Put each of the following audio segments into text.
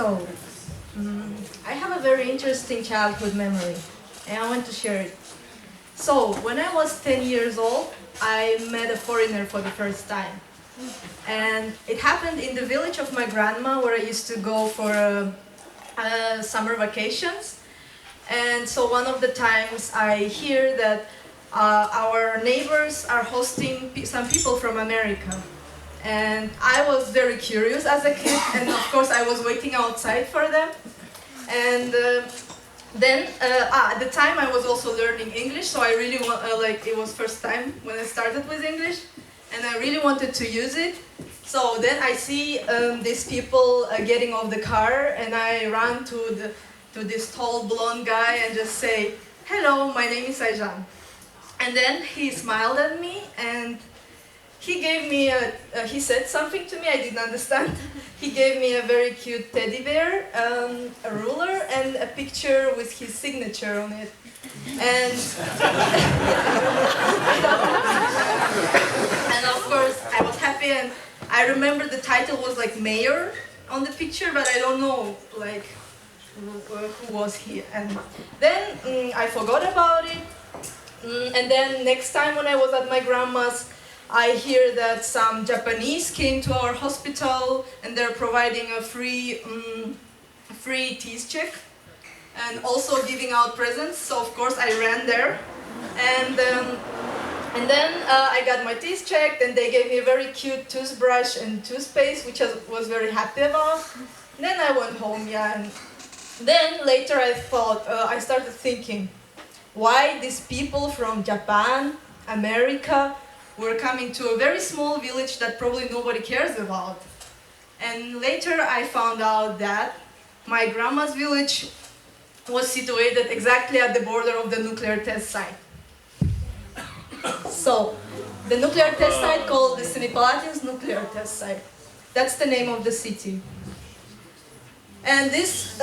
So, I have a very interesting childhood memory, and I want to share it. So, when I was 10 years old, I met a foreigner for the first time. And it happened in the village of my grandma, where I used to go for summer vacations. And so one of the times I hear that our neighbors are hosting some people from America. And I was very curious as a kid, and of course I was waiting outside for them. And then at the time I was also learning English, so I really it was first time when I started with English, and I really wanted to use it. So then I see these people getting off the car, and I run to this tall blonde guy and just say, "Hello, my name is Aizhan." And then he smiled at me, and he gave me he said something to me I didn't understand. He gave me a very cute teddy bear, a ruler, and a picture with his signature on it. And and of course I was happy, and I remember the title was like Mayor on the picture, but I don't know like who was he. And then I forgot about it. And then next time when I was at my grandma's, I hear that some Japanese came to our hospital and they're providing a free teeth check and also giving out presents. So of course I ran there, and then I got my teeth checked, and they gave me a very cute toothbrush and toothpaste, which I was very happy about. And then I went home, yeah. And then later I started thinking, why these people from Japan, America, were coming to a very small village that probably nobody cares about. And later I found out that my grandma's village was situated exactly at the border of the nuclear test site. So, the nuclear test site called the Semipalatinsk nuclear test site. That's the name of the city. And this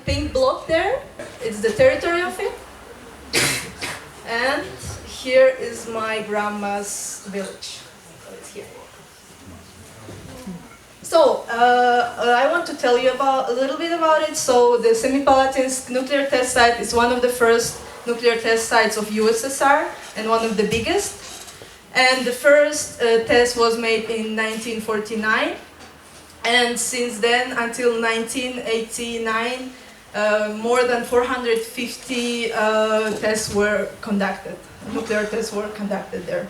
pink block there, it's the territory of it. And here is my grandma's village. So it's here. So I want to tell you a little bit about it. So the Semipalatinsk nuclear test site is one of the first nuclear test sites of USSR and one of the biggest. And the first test was made in 1949. And since then, until 1989, more than 450 tests were conducted. Nuclear tests were conducted there.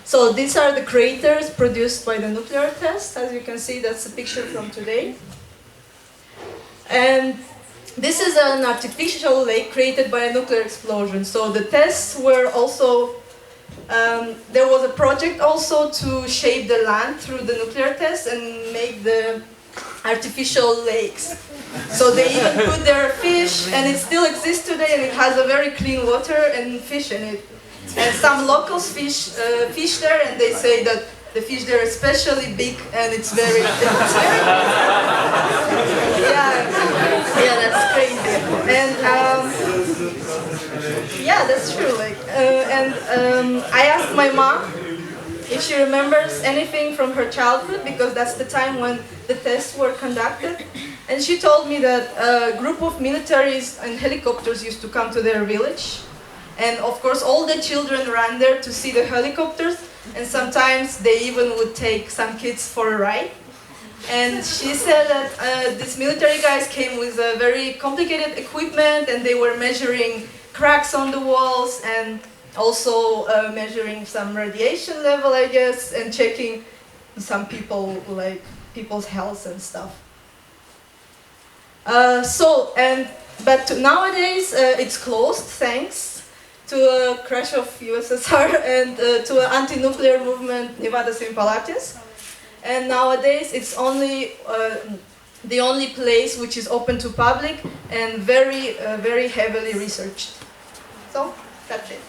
So these are the craters produced by the nuclear test. As you can see, that's a picture from today. And this is an artificial lake created by a nuclear explosion. So the tests were also, there was a project also to shape the land through the nuclear test and make the artificial lakes. So they even put their fish, and it still exists today, and it has a very clean water and fish in it. And some locals fish there, and they say that the fish there are especially big, and it's very, yeah, that's crazy. And yeah, that's true. Like, I asked my mom if she remembers anything from her childhood, because that's the time when the tests were conducted. And she told me that a group of militaries and helicopters used to come to their village. And of course all the children ran there to see the helicopters, and sometimes they even would take some kids for a ride. And she said that these military guys came with a very complicated equipment, and they were measuring cracks on the walls and also measuring some radiation level, I guess, and checking some people's health and stuff. But nowadays it's closed thanks to a crash of USSR and to an anti-nuclear movement, Nevada Semipalatinsk. And nowadays it's only the only place which is open to public and very heavily researched. So that's it.